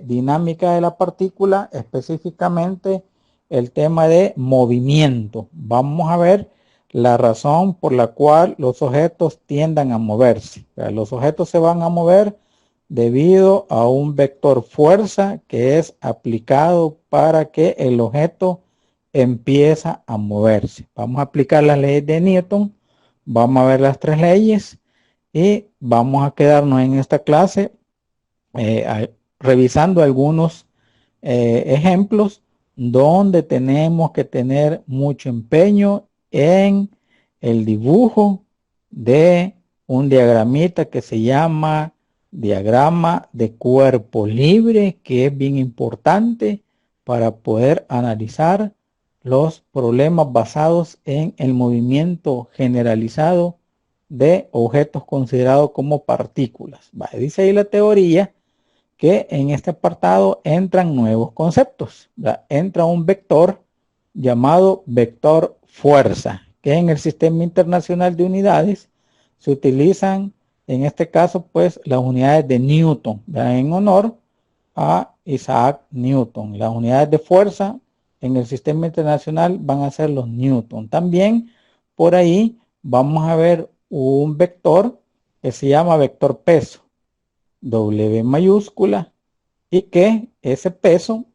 dinámica de la partícula, específicamente el tema de movimiento. Vamos a ver la razón por la cual los objetos tiendan a moverse. O sea, los objetos se van a mover debido a un vector fuerza que es aplicado para que el objeto empieza a moverse. Vamos a aplicar las leyes de Newton, vamos a ver las tres leyes y vamos a quedarnos en esta clase revisando algunos ejemplos donde tenemos que tener mucho empeño en el dibujo de un diagramita que se llama diagrama de cuerpo libre, que es bien importante para poder analizar los problemas basados en el movimiento generalizado de objetos considerados como partículas. Vale, dice ahí la teoría que en este apartado entran nuevos conceptos. Entra un vector llamado vector fuerza, que en el Sistema Internacional de Unidades se utilizan, en este caso, pues las unidades de Newton, en honor a Isaac Newton. Las unidades de fuerza en el Sistema Internacional van a ser los Newton. También por ahí vamos a ver un vector que se llama vector peso, W mayúscula, y que ese peso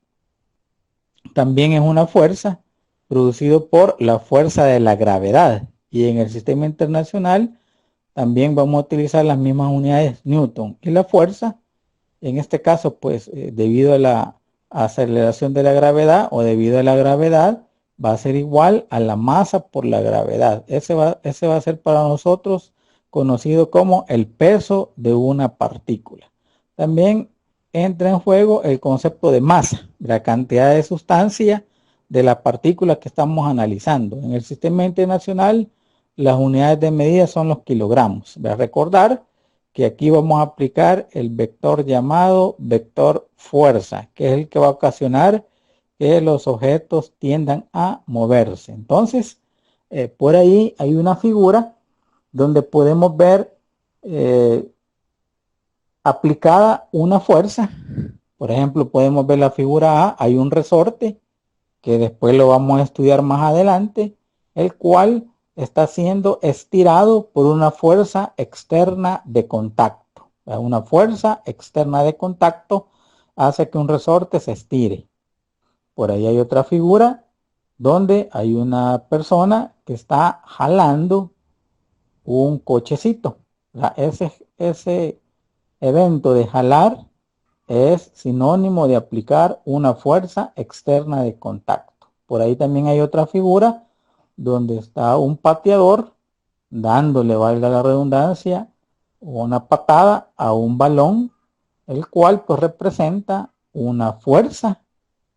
también es una fuerza producido por la fuerza de la gravedad. Y en el Sistema Internacional también vamos a utilizar las mismas unidades Newton. Y la fuerza, en este caso, pues debido a la aceleración de la gravedad o debido a la gravedad, va a ser igual a la masa por la gravedad. Ese va a ser para nosotros conocido como el peso de una partícula. También entra en juego el concepto de masa, la cantidad de sustancia de la partícula que estamos analizando. En el Sistema Internacional, las unidades de medida son los kilogramos. Voy a recordar que aquí vamos a aplicar el vector llamado vector fuerza, que es el que va a ocasionar que los objetos tiendan a moverse. Entonces, por ahí hay una figura donde podemos ver aplicada una fuerza. Por ejemplo, podemos ver la figura A, hay un resorte que después lo vamos a estudiar más adelante, el cual está siendo estirado por una fuerza externa de contacto. Una fuerza externa de contacto hace que un resorte se estire. Por ahí hay otra figura donde hay una persona que está jalando un cochecito. Ese evento de jalar es sinónimo de aplicar una fuerza externa de contacto. Por ahí también hay otra figura donde está un pateador dándole, valga la redundancia, una patada a un balón, el cual pues representa una fuerza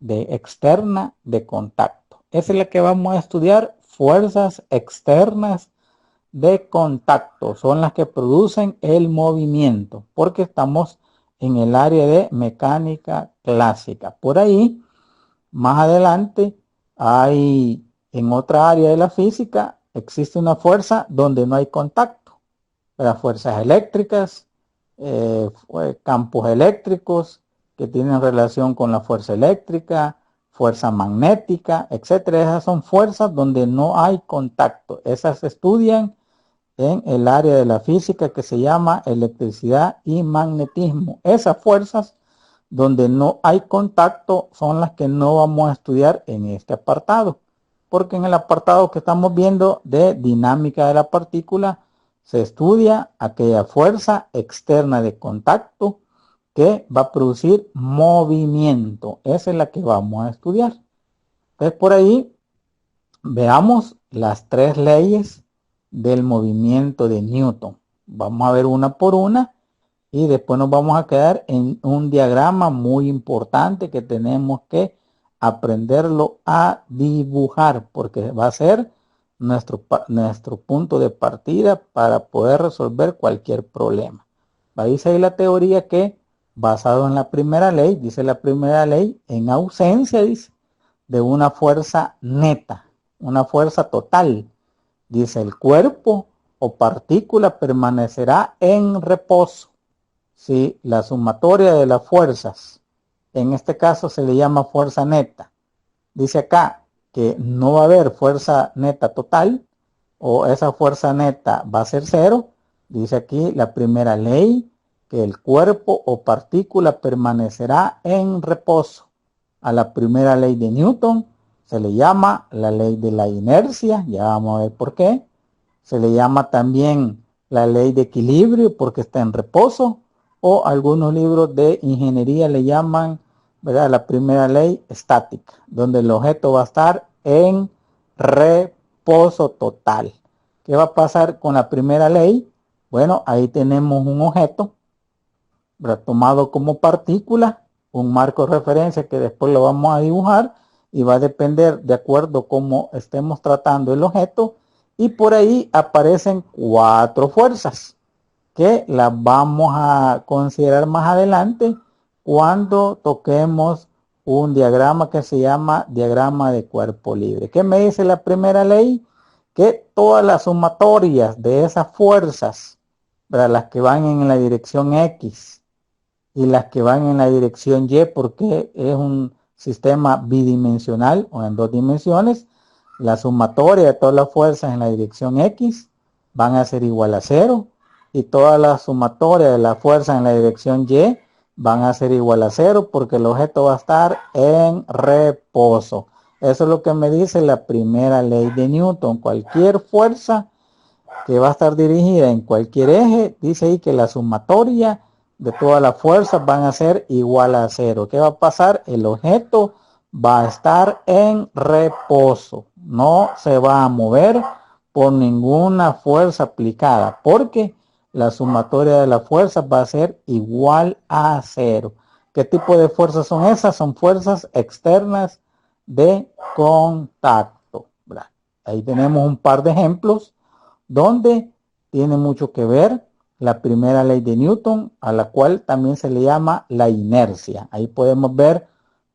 externa de contacto. Esa es la que vamos a estudiar, fuerzas externas de contacto. Son las que producen el movimiento, porque estamos en el área de mecánica clásica. Por ahí, más adelante, hay en otra área de la física, existe una fuerza donde no hay contacto. Las fuerzas eléctricas, campos eléctricos que tienen relación con la fuerza eléctrica, fuerza magnética, etcétera. Esas son fuerzas donde no hay contacto. Esas se estudian en el área de la física que se llama electricidad y magnetismo. Esas fuerzas donde no hay contacto son las que no vamos a estudiar en este apartado, porque en el apartado que estamos viendo de dinámica de la partícula se estudia aquella fuerza externa de contacto que va a producir movimiento. Esa es la que vamos a estudiar. Entonces por ahí veamos las tres leyes del movimiento de Newton. Vamos a ver una por una y después nos vamos a quedar en un diagrama muy importante que tenemos que aprenderlo a dibujar, porque va a ser nuestro punto de partida para poder resolver cualquier problema. Dice ahí la teoría que, basado en la primera ley, dice la primera ley, en ausencia, dice, de una fuerza neta, una fuerza total, dice, el cuerpo o partícula permanecerá en reposo si la sumatoria de las fuerzas En este caso se le llama fuerza neta. Dice acá que no va a haber fuerza neta total, o esa fuerza neta va a ser cero. Dice aquí la primera ley, que el cuerpo o partícula permanecerá en reposo. A la primera ley de Newton se le llama la ley de la inercia, ya vamos a ver por qué. Se le llama también la ley de equilibrio porque está en reposo, o algunos libros de ingeniería le llaman, ¿verdad?, la primera ley estática, donde el objeto va a estar en reposo total. ¿Qué va a pasar con la primera ley? Bueno, ahí tenemos un objeto, ¿verdad?, tomado como partícula, un marco de referencia que después lo vamos a dibujar y va a depender de acuerdo cómo estemos tratando el objeto, y por ahí aparecen 4 fuerzas que las vamos a considerar más adelante cuando toquemos un diagrama que se llama diagrama de cuerpo libre. ¿Qué me dice la primera ley? Que todas las sumatorias de esas fuerzas, ¿verdad?, las que van en la dirección X y las que van en la dirección Y, porque es un sistema bidimensional o en 2 dimensiones, la sumatoria de todas las fuerzas en la dirección X van a ser igual a 0, y todas las sumatorias de las fuerzas en la dirección Y van a ser igual a 0 porque el objeto va a estar en reposo. Eso es lo que me dice la primera ley de Newton. Cualquier fuerza que va a estar dirigida en cualquier eje, dice ahí que la sumatoria de todas las fuerzas van a ser igual a 0. ¿Qué va a pasar? El objeto va a estar en reposo, no se va a mover por ninguna fuerza aplicada, porque la sumatoria de las fuerzas va a ser igual a 0. ¿Qué tipo de fuerzas son esas? Son fuerzas externas de contacto, ¿verdad? Ahí tenemos un par de ejemplos donde tiene mucho que ver la primera ley de Newton, a la cual también se le llama la inercia. Ahí podemos ver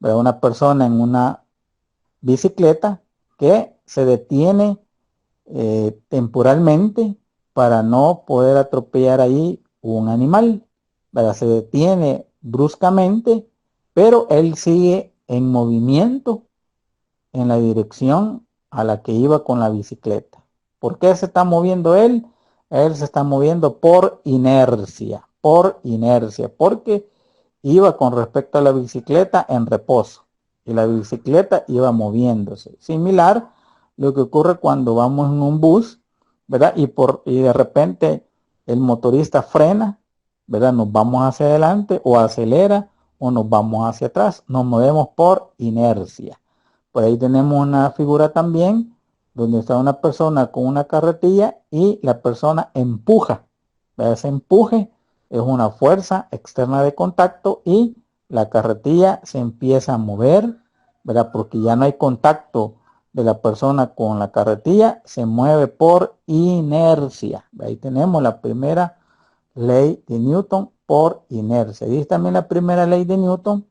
a una persona en una bicicleta que se detiene temporalmente para no poder atropellar ahí un animal, ¿verdad? Se detiene bruscamente, pero él sigue en movimiento en la dirección a la que iba con la bicicleta. ¿Por qué se está moviendo él? Él se está moviendo por inercia, porque iba con respecto a la bicicleta en reposo y la bicicleta iba moviéndose. Similar lo que ocurre cuando vamos en un bus, ¿verdad? Y de repente el motorista frena, ¿verdad? Nos vamos hacia adelante o acelera o nos vamos hacia atrás. Nos movemos por inercia. Por ahí tenemos una figura también donde está una persona con una carretilla y la persona empuja. Ese empuje es una fuerza externa de contacto y la carretilla se empieza a mover, ¿verdad? Porque ya no hay contacto de la persona con la carretilla, se mueve por inercia. Ahí tenemos la primera ley de Newton por inercia. Y también la primera ley de Newton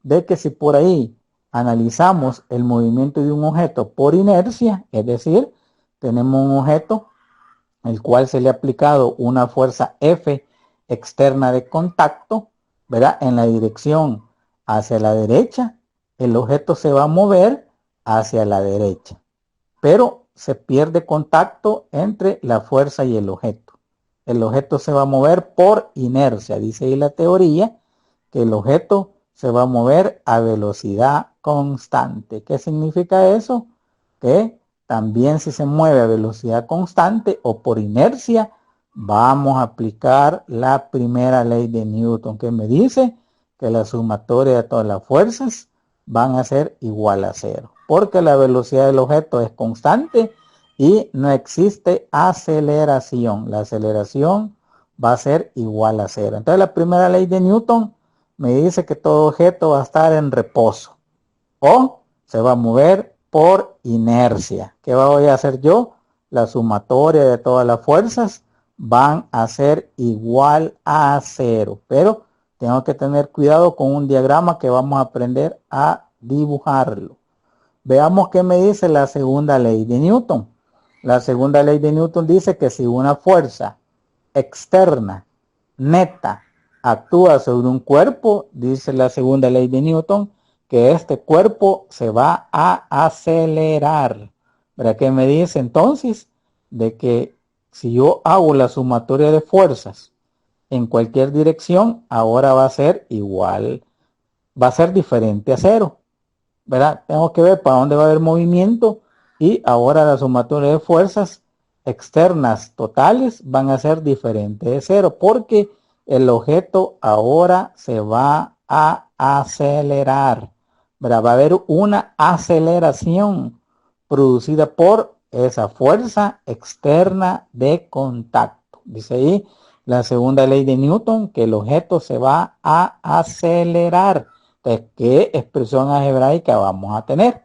de que si por ahí analizamos el movimiento de un objeto por inercia, es decir, tenemos un objeto el cual se le ha aplicado una fuerza F externa de contacto, ¿verdad?, en la dirección hacia la derecha, el objeto se va a mover hacia la derecha, pero se pierde contacto entre la fuerza y el objeto. El objeto se va a mover por inercia, dice ahí la teoría, que el objeto se va a mover a velocidad constante. ¿Qué significa eso? Que también si se mueve a velocidad constante o por inercia, vamos a aplicar la primera ley de Newton, que me dice que la sumatoria de todas las fuerzas van a ser igual a 0, porque la velocidad del objeto es constante y no existe aceleración. La aceleración va a ser igual a 0. Entonces la primera ley de Newton me dice que todo objeto va a estar en reposo o se va a mover por inercia. ¿Qué voy a hacer yo? La sumatoria de todas las fuerzas van a ser igual a 0. Pero tengo que tener cuidado con un diagrama que vamos a aprender a dibujarlo. Veamos qué me dice la segunda ley de Newton. La segunda ley de Newton dice que si una fuerza externa neta actúa sobre un cuerpo, dice la segunda ley de Newton, que este cuerpo se va a acelerar. ¿Verdad? ¿Qué me dice entonces? De que si yo hago la sumatoria de fuerzas en cualquier dirección, ahora va a ser igual, va a ser diferente a cero. ¿Verdad? Tengo que ver para dónde va a haber movimiento y ahora la sumatoria de fuerzas externas totales van a ser diferentes de cero porque el objeto ahora se va a acelerar. ¿Verdad? Va a haber una aceleración producida por esa fuerza externa de contacto. Dice ahí la segunda ley de Newton que el objeto se va a acelerar. Entonces, ¿qué expresión algebraica vamos a tener?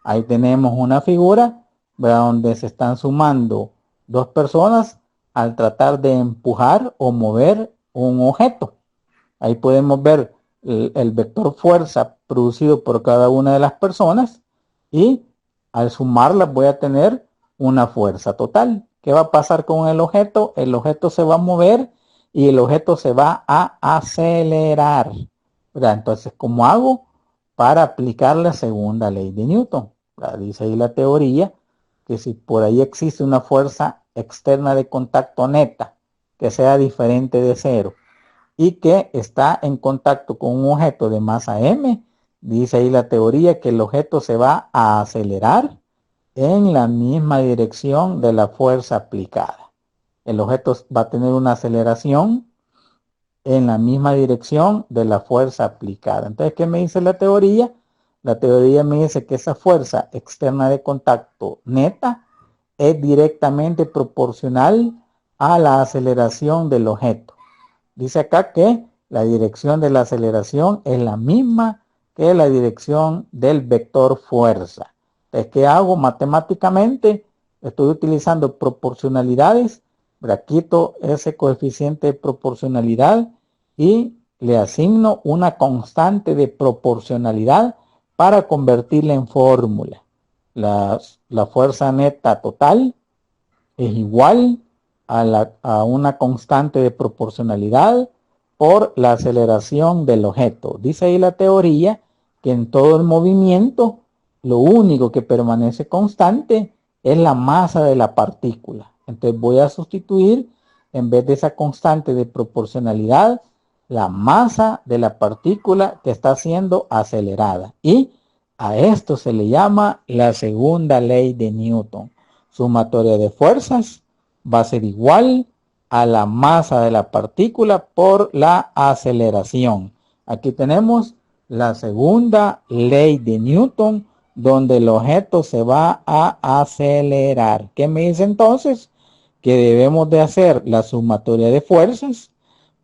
Ahí tenemos una figura, ¿verdad? Donde se están sumando dos personas al tratar de empujar o mover un objeto. Ahí podemos ver el vector fuerza producido por cada una de las personas y al sumarlas voy a tener una fuerza total. ¿Qué va a pasar con el objeto? El objeto se va a mover y el objeto se va a acelerar. ¿Verdad? Entonces, ¿cómo hago para aplicar la segunda ley de Newton? ¿Verdad? Dice ahí la teoría que si por ahí existe una fuerza externa de contacto neta que sea diferente de cero y que está en contacto con un objeto de masa m, dice ahí la teoría que el objeto se va a acelerar en la misma dirección de la fuerza aplicada. El objeto va a tener una aceleración en la misma dirección de la fuerza aplicada. Entonces, ¿qué me dice la teoría? La teoría me dice que esa fuerza externa de contacto neta es directamente proporcional a la aceleración del objeto. Dice acá que la dirección de la aceleración es la misma que la dirección del vector fuerza. Entonces, ¿qué hago matemáticamente? Estoy utilizando proporcionalidades. Quito ese coeficiente de proporcionalidad y le asigno una constante de proporcionalidad para convertirla en fórmula. La fuerza neta total es igual a una constante de proporcionalidad por la aceleración del objeto. Dice ahí la teoría que en todo el movimiento lo único que permanece constante es la masa de la partícula. Entonces voy a sustituir en vez de esa constante de proporcionalidad la masa de la partícula que está siendo acelerada. Y a esto se le llama la segunda ley de Newton. Sumatoria de fuerzas va a ser igual a la masa de la partícula por la aceleración. Aquí tenemos la segunda ley de Newton, donde el objeto se va a acelerar. ¿Qué me dice entonces? Que debemos de hacer la sumatoria de fuerzas,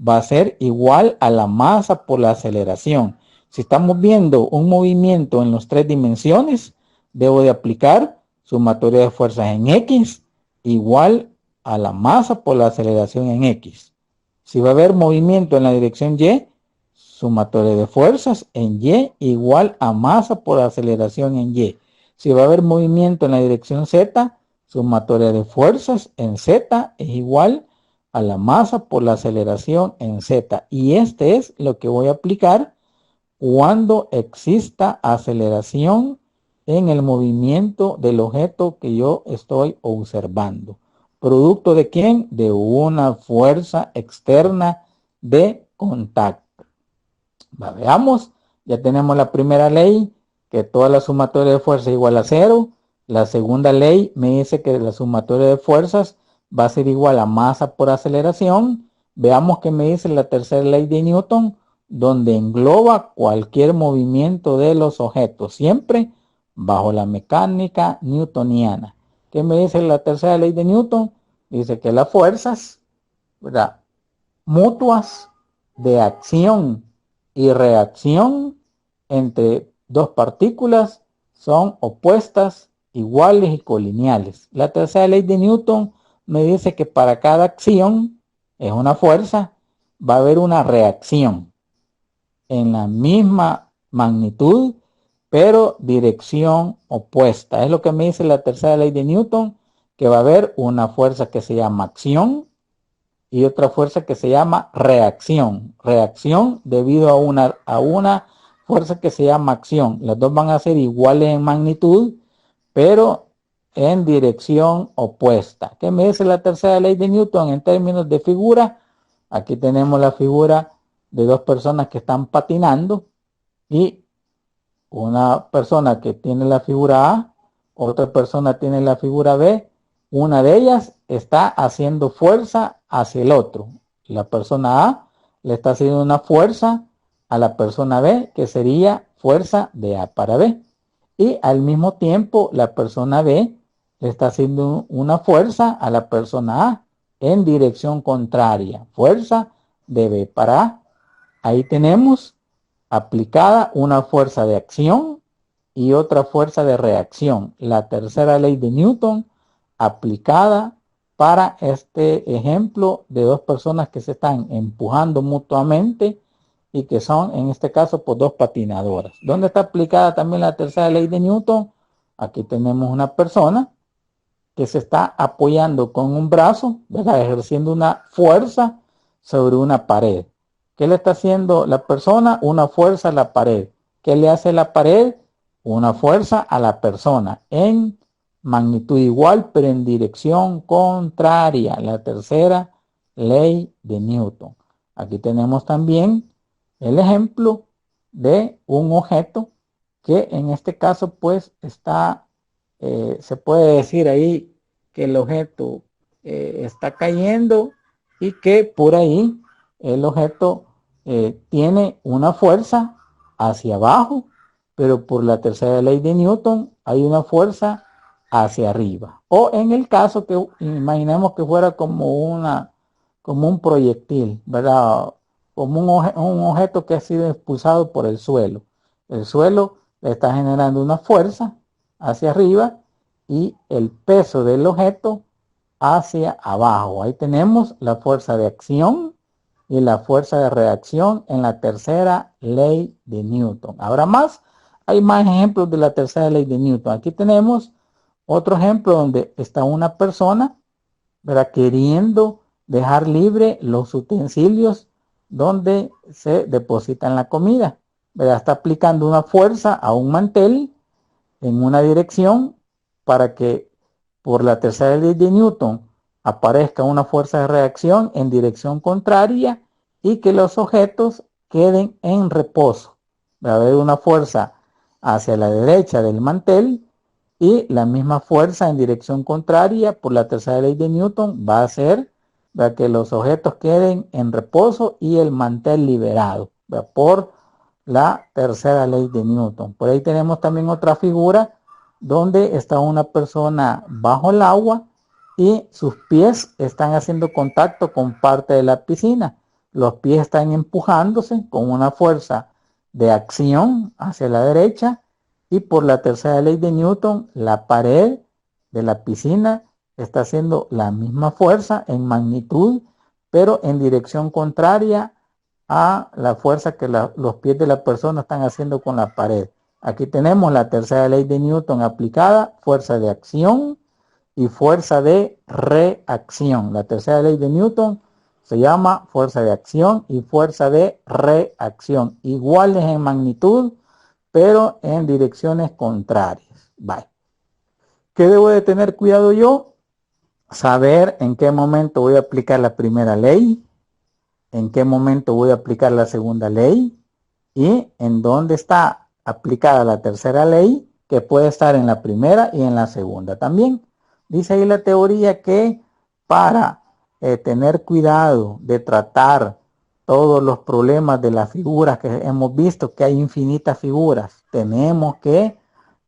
va a ser igual a la masa por la aceleración. Si estamos viendo un movimiento en las tres dimensiones, debo de aplicar sumatoria de fuerzas en X igual a la masa por la aceleración en X. Si va a haber movimiento en la dirección Y, sumatoria de fuerzas en Y igual a masa por aceleración en Y. Si va a haber movimiento en la dirección Z, sumatoria de fuerzas en Z es igual a la masa por la aceleración en Z. Y este es lo que voy a aplicar cuando exista aceleración en el movimiento del objeto que yo estoy observando. ¿Producto de quién? De una fuerza externa de contacto. Veamos, ya tenemos la primera ley, que toda la sumatoria de fuerzas es igual a 0. La segunda ley me dice que la sumatoria de fuerzas va a ser igual a masa por aceleración. Veamos qué me dice la tercera ley de Newton, donde engloba cualquier movimiento de los objetos, siempre bajo la mecánica newtoniana. ¿Qué me dice la tercera ley de Newton? Dice que las fuerzas, ¿verdad?, mutuas de acción y reacción entre dos partículas son opuestas, iguales y colineales. La tercera ley de Newton me dice que para cada acción, es una fuerza, va a haber una reacción en la misma magnitud, pero dirección opuesta. Es lo que me dice la tercera ley de Newton, que va a haber una fuerza que se llama acción y otra fuerza que se llama reacción. Reacción debido a una fuerza que se llama acción. Las dos van a ser iguales en magnitud, pero en dirección opuesta. ¿Qué me dice la tercera ley de Newton en términos de figura? Aquí tenemos la figura de dos personas que están patinando y una persona que tiene la figura A, otra persona tiene la figura B. Una de ellas está haciendo fuerza hacia el otro. La persona A le está haciendo una fuerza a la persona B, que sería fuerza de A para B. Y al mismo tiempo la persona B le está haciendo una fuerza a la persona A en dirección contraria. Fuerza de B para A. Ahí tenemos aplicada una fuerza de acción y otra fuerza de reacción. La tercera ley de Newton aplicada para este ejemplo de dos personas que se están empujando mutuamente y que son, en este caso, pues dos patinadoras. ¿Dónde está aplicada también la tercera ley de Newton? Aquí tenemos una persona que se está apoyando con un brazo, ¿verdad? Ejerciendo una fuerza sobre una pared. ¿Qué le está haciendo la persona? Una fuerza a la pared. ¿Qué le hace la pared? Una fuerza a la persona en magnitud igual, pero en dirección contraria. La tercera ley de Newton. Aquí tenemos también el ejemplo de un objeto que en este caso pues está, se puede decir ahí que el objeto está cayendo y que por ahí el objeto tiene una fuerza hacia abajo, pero por la tercera ley de Newton hay una fuerza hacia arriba. O en el caso que imaginemos que fuera como un proyectil, ¿verdad? Como un objeto que ha sido expulsado por el suelo. El suelo le está generando una fuerza hacia arriba y el peso del objeto hacia abajo. Ahí tenemos la fuerza de acción y la fuerza de reacción en la tercera ley de Newton. ¿Habrá más? Hay más ejemplos de la tercera ley de Newton. Aquí tenemos otro ejemplo donde está una persona, ¿verdad?, queriendo dejar libre los utensilios donde se depositan la comida, ¿verdad? Está aplicando una fuerza a un mantel en una dirección para que por la tercera ley de Newton aparezca una fuerza de reacción en dirección contraria y que los objetos queden en reposo. Va a haber una fuerza hacia la derecha del mantel y la misma fuerza en dirección contraria por la tercera ley de Newton va a hacer que los objetos queden en reposo y el mantel liberado, ¿verdad?, por la tercera ley de Newton. Por ahí tenemos también otra figura donde está una persona bajo el agua y sus pies están haciendo contacto con parte de la piscina. Los pies están empujándose con una fuerza de acción hacia la derecha y por la tercera ley de Newton la pared de la piscina está haciendo la misma fuerza en magnitud, pero en dirección contraria a la fuerza que los pies de la persona están haciendo con la pared. Aquí tenemos la tercera ley de Newton aplicada, fuerza de acción y fuerza de reacción. La tercera ley de Newton se llama fuerza de acción y fuerza de reacción, iguales en magnitud, pero en direcciones contrarias. Bye. ¿Qué debo de tener cuidado yo? Saber en qué momento voy a aplicar la primera ley, en qué momento voy a aplicar la segunda ley y en dónde está aplicada la tercera ley, que puede estar en la primera y en la segunda también. Dice ahí la teoría que para tener cuidado de tratar todos los problemas de las figuras que hemos visto, que hay infinitas figuras, tenemos que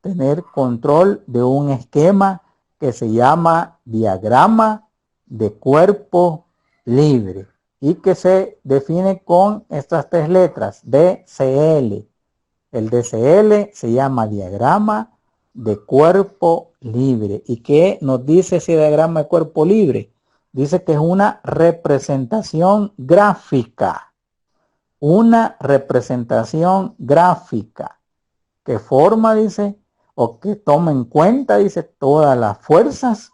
tener control de un esquema que se llama diagrama de cuerpo libre y que se define con estas tres letras, DCL. El DCL se llama diagrama de cuerpo libre. ¿Y qué nos dice ese diagrama de cuerpo libre? Dice que es una representación gráfica. Una representación gráfica que forma, dice, o que toma en cuenta, dice, todas las fuerzas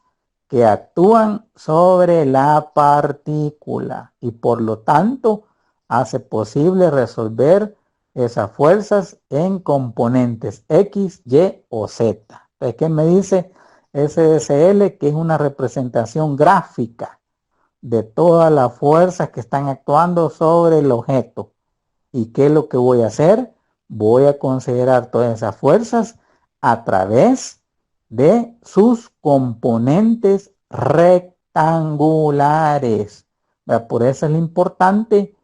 que actúan sobre la partícula y por lo tanto hace posible resolver esas fuerzas en componentes X, Y o Z. Entonces, ¿qué me dice SDSL? Que es una representación gráfica de todas las fuerzas que están actuando sobre el objeto. ¿Y qué es lo que voy a hacer? Voy a considerar todas esas fuerzas a través de sus componentes rectangulares. Por eso es lo importante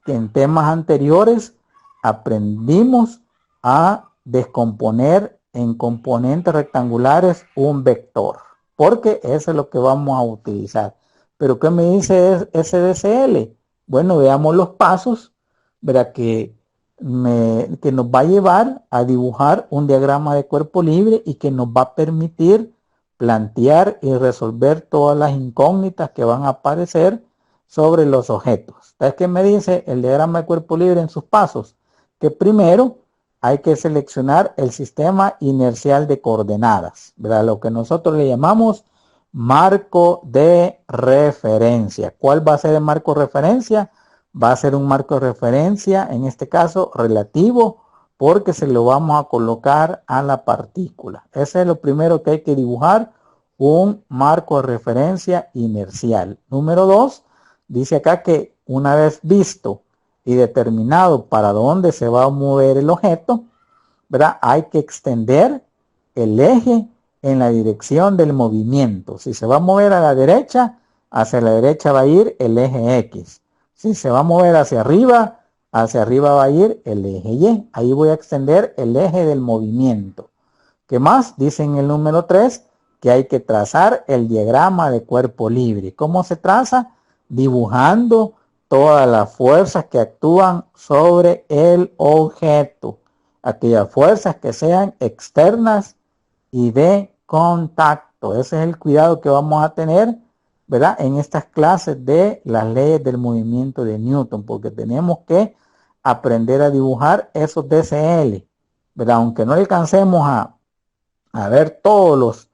que en temas anteriores aprendimos a descomponer en componentes rectangulares un vector, porque eso es lo que vamos a utilizar. Pero ¿qué me dice SDSL? Bueno, veamos los pasos, verá que nos va a llevar a dibujar un diagrama de cuerpo libre y que nos va a permitir plantear y resolver todas las incógnitas que van a aparecer sobre los objetos. Entonces, ¿qué me dice el diagrama de cuerpo libre en sus pasos? Que primero hay que seleccionar el sistema inercial de coordenadas, ¿verdad? Lo que nosotros le llamamos marco de referencia. ¿Cuál va a ser el marco de referencia? Va a ser un marco de referencia, en este caso relativo, porque se lo vamos a colocar a la partícula. Ese es lo primero que hay que dibujar, un marco de referencia inercial. Número 2, dice acá que una vez visto y determinado para dónde se va a mover el objeto, ¿verdad? Hay que extender el eje en la dirección del movimiento. Si se va a mover a la derecha, hacia la derecha va a ir el eje X. Si se va a mover hacia arriba va a ir el eje Y. Ahí voy a extender el eje del movimiento. ¿Qué más? Dice en el número 3 que hay que trazar el diagrama de cuerpo libre. ¿Cómo se traza? Dibujando todas las fuerzas que actúan sobre el objeto. Aquellas fuerzas que sean externas y de contacto. Ese es el cuidado que vamos a tener, ¿verdad? En estas clases de las leyes del movimiento de Newton, porque tenemos que aprender a dibujar esos DCL, ¿verdad? Aunque no alcancemos a ver todos los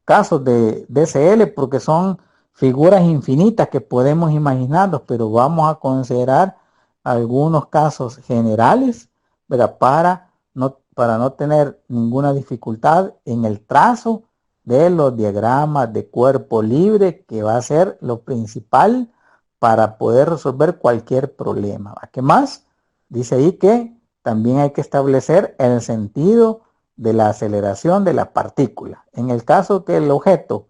casos de DCL, porque son figuras infinitas que podemos imaginarnos, pero vamos a considerar algunos casos generales, ¿verdad? Para no tener ninguna dificultad en el trazo de los diagramas de cuerpo libre, que va a ser lo principal para poder resolver cualquier problema. ¿Qué más? Dice ahí que también hay que establecer el sentido de la aceleración de la partícula. En el caso que el objeto,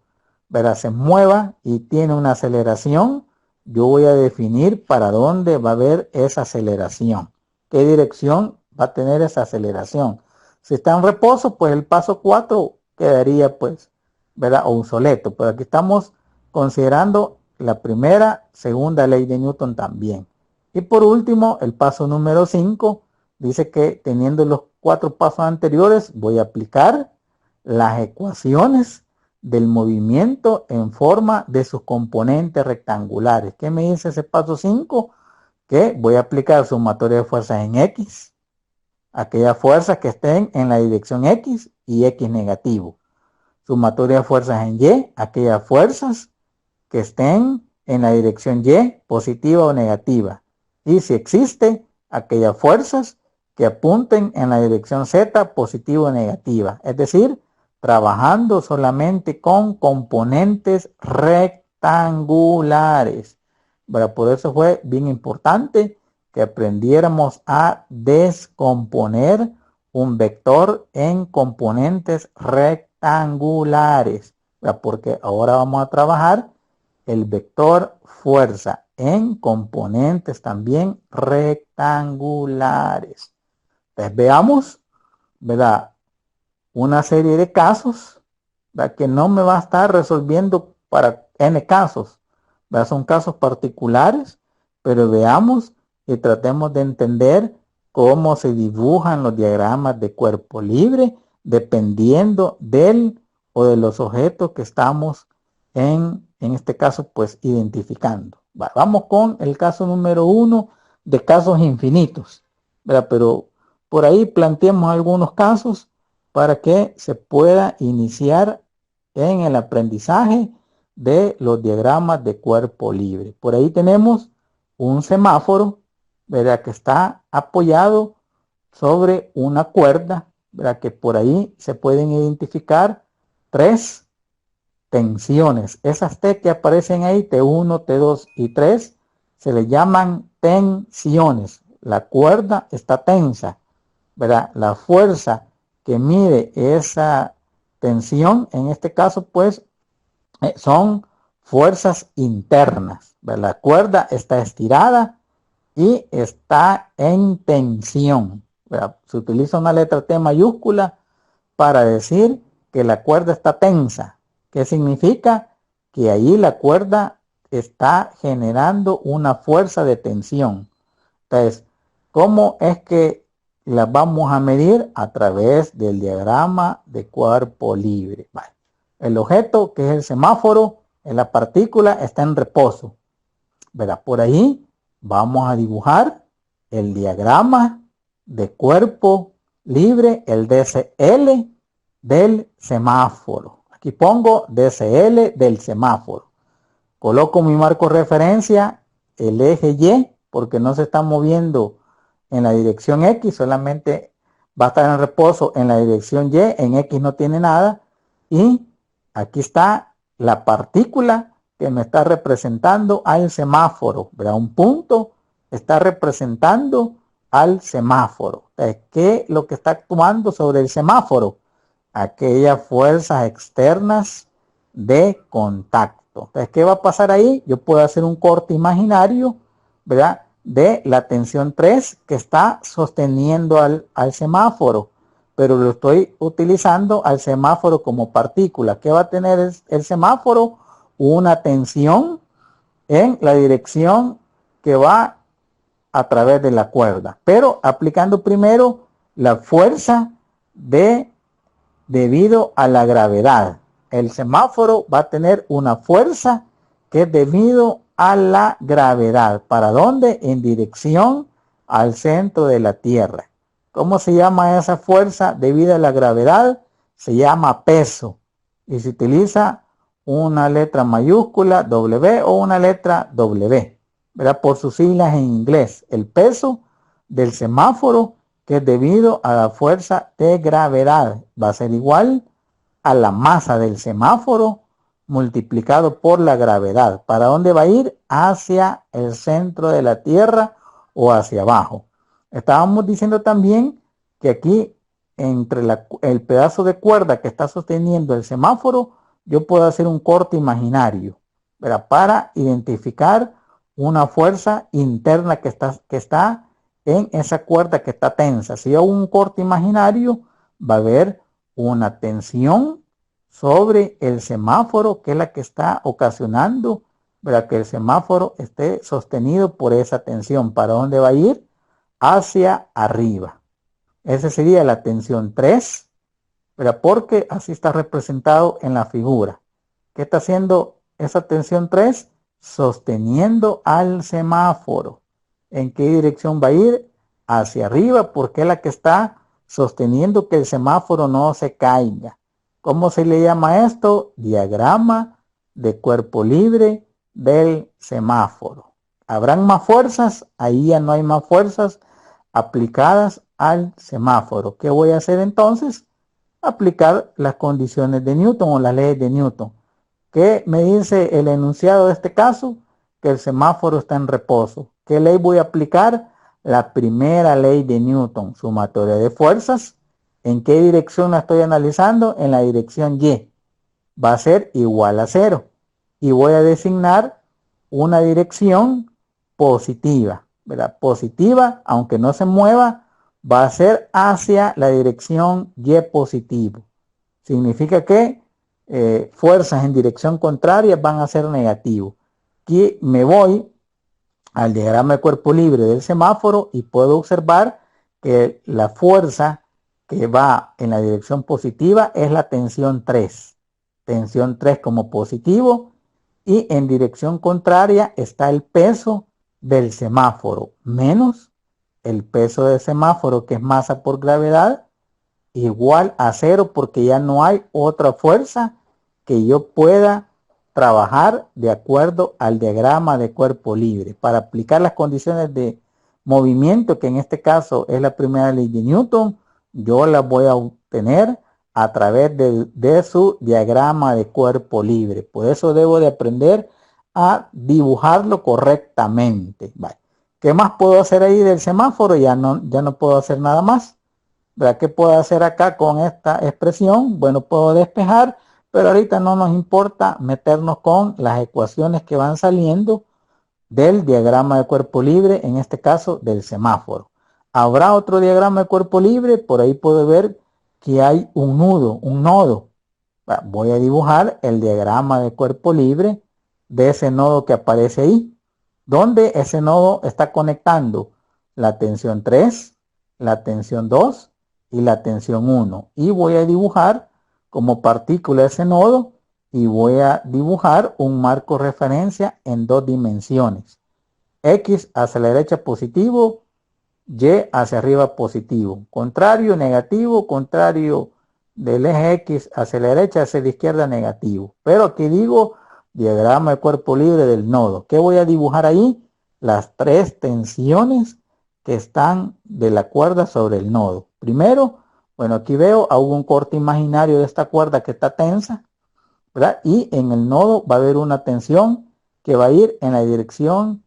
¿verdad?, se mueva y tiene una aceleración, yo voy a definir para dónde va a haber esa aceleración. ¿Qué dirección va a tener esa aceleración? Si está en reposo, pues el paso 4 quedaría, pues, ¿verdad?, obsoleto. Pero aquí estamos considerando la primera, segunda ley de Newton también. Y por último, el paso número 5 dice que teniendo los 4 pasos anteriores, voy a aplicar las ecuaciones del movimiento en forma de sus componentes rectangulares. ¿Qué me dice ese paso 5? Que voy a aplicar sumatoria de fuerzas en X, aquellas fuerzas que estén en la dirección X y X negativo. Sumatoria de fuerzas en Y, aquellas fuerzas que estén en la dirección Y, positiva o negativa. Y si existe, aquellas fuerzas que apunten en la dirección Z, positiva o negativa. Es decir, trabajando solamente con componentes rectangulares. Bueno, por eso fue bien importante que aprendiéramos a descomponer un vector en componentes rectangulares. Porque ahora vamos a trabajar el vector fuerza en componentes también rectangulares. Entonces veamos, ¿verdad?, una serie de casos, ¿verdad?, que no me va a estar resolviendo para n casos, ¿verdad? Son casos particulares, pero veamos y tratemos de entender cómo se dibujan los diagramas de cuerpo libre dependiendo del o de los objetos que estamos en este caso, pues identificando. Vamos con el caso número 1 de casos infinitos, ¿verdad? Pero por ahí planteemos algunos casos para que se pueda iniciar en el aprendizaje de los diagramas de cuerpo libre. Por ahí tenemos un semáforo, ¿verdad? Que está apoyado sobre una cuerda, ¿verdad? Que por ahí se pueden identificar 3 tensiones. Esas T que aparecen ahí, T1, T2 y 3, se le llaman tensiones. La cuerda está tensa, ¿verdad? La fuerza que mide esa tensión, en este caso, pues, son fuerzas internas, ¿verdad? La cuerda está estirada y está en tensión, ¿verdad? Se utiliza una letra T mayúscula para decir que la cuerda está tensa. ¿Qué significa? Que ahí la cuerda está generando una fuerza de tensión. Entonces, ¿cómo es que la vamos a medir? A través del diagrama de cuerpo libre. Vale. El objeto, que es el semáforo, en la partícula, está en reposo, ¿verdad? Por ahí vamos a dibujar el diagrama de cuerpo libre, el DCL del semáforo. Aquí pongo DCL del semáforo. Coloco mi marco de referencia, el eje Y, porque no se está moviendo en la dirección X, solamente va a estar en reposo en la dirección Y, en X no tiene nada. Y aquí está la partícula que me está representando al semáforo, ¿verdad? Un punto está representando al semáforo. ¿Qué es lo que está actuando sobre el semáforo? Aquellas fuerzas externas de contacto. Entonces, ¿qué va a pasar ahí? Yo puedo hacer un corte imaginario, ¿verdad? De la tensión 3 que está sosteniendo al semáforo, pero lo estoy utilizando al semáforo como partícula. ¿Qué va a tener el semáforo? Una tensión en la dirección que va a través de la cuerda, pero aplicando primero la fuerza debido a la gravedad. El semáforo va a tener una fuerza que es debido a la gravedad. ¿Para dónde? En dirección al centro de la Tierra. ¿Cómo se llama esa fuerza debido a la gravedad? Se llama peso y se utiliza una letra mayúscula W o una letra W, ¿verdad? Por sus siglas en inglés. El peso del semáforo, que es debido a la fuerza de gravedad, va a ser igual a la masa del semáforo multiplicado por la gravedad. ¿Para dónde va a ir? Hacia el centro de la Tierra o hacia abajo. Estábamos diciendo también que aquí, entre el pedazo de cuerda que está sosteniendo el semáforo, yo puedo hacer un corte imaginario, ¿verdad? Para identificar una fuerza interna que está en esa cuerda que está tensa. Si hago un corte imaginario, va a haber una tensión sobre el semáforo, que es la que está ocasionando, ¿verdad?, que el semáforo esté sostenido por esa tensión. ¿Para dónde va a ir? Hacia arriba. Esa sería la tensión 3, ¿verdad? Porque así está representado en la figura. ¿Qué está haciendo esa tensión 3? Sosteniendo al semáforo. ¿En qué dirección va a ir? Hacia arriba, porque es la que está sosteniendo que el semáforo no se caiga. ¿Cómo se le llama esto? Diagrama de cuerpo libre del semáforo. ¿Habrán más fuerzas? Ahí ya no hay más fuerzas aplicadas al semáforo. ¿Qué voy a hacer entonces? Aplicar las condiciones de Newton o las leyes de Newton. ¿Qué me dice el enunciado de este caso? Que el semáforo está en reposo. ¿Qué ley voy a aplicar? La primera ley de Newton, sumatoria de fuerzas. ¿En qué dirección la estoy analizando? En la dirección Y. Va a ser igual a 0. Y voy a designar una dirección positiva, ¿verdad? Positiva, aunque no se mueva, va a ser hacia la dirección Y positivo. Significa que fuerzas en dirección contraria van a ser negativos. Aquí me voy al diagrama de cuerpo libre del semáforo y puedo observar que la fuerza que va en la dirección positiva es la tensión 3. Tensión 3 como positivo, y en dirección contraria está el peso del semáforo menos el peso del semáforo, que es masa por gravedad, igual a 0, porque ya no hay otra fuerza que yo pueda trabajar de acuerdo al diagrama de cuerpo libre. Para aplicar las condiciones de movimiento, que en este caso es la primera ley de Newton, yo las voy a obtener a través de su diagrama de cuerpo libre. Por eso debo de aprender a dibujarlo correctamente. Vale. ¿Qué más puedo hacer ahí del semáforo? Ya no puedo hacer nada más. ¿Verdad? ¿Qué puedo hacer acá con esta expresión? Bueno, puedo despejar, pero ahorita no nos importa meternos con las ecuaciones que van saliendo del diagrama de cuerpo libre, en este caso del semáforo. Habrá otro diagrama de cuerpo libre, por ahí puedo ver que hay un nudo, un nodo. Voy a dibujar el diagrama de cuerpo libre de ese nodo que aparece ahí, donde ese nodo está conectando la tensión 3, la tensión 2 y la tensión 1. Y voy a dibujar como partícula ese nodo y voy a dibujar un marco referencia en 2 dimensiones. X hacia la derecha positivo, Y hacia arriba positivo. Contrario, negativo, contrario del eje X hacia la derecha, hacia la izquierda, negativo. Pero aquí digo diagrama de cuerpo libre del nodo. ¿Qué voy a dibujar ahí? Las 3 tensiones que están de la cuerda sobre el nodo. Primero, bueno, aquí veo, hago un corte imaginario de esta cuerda que está tensa, ¿verdad? Y en el nodo va a haber una tensión que va a ir en la dirección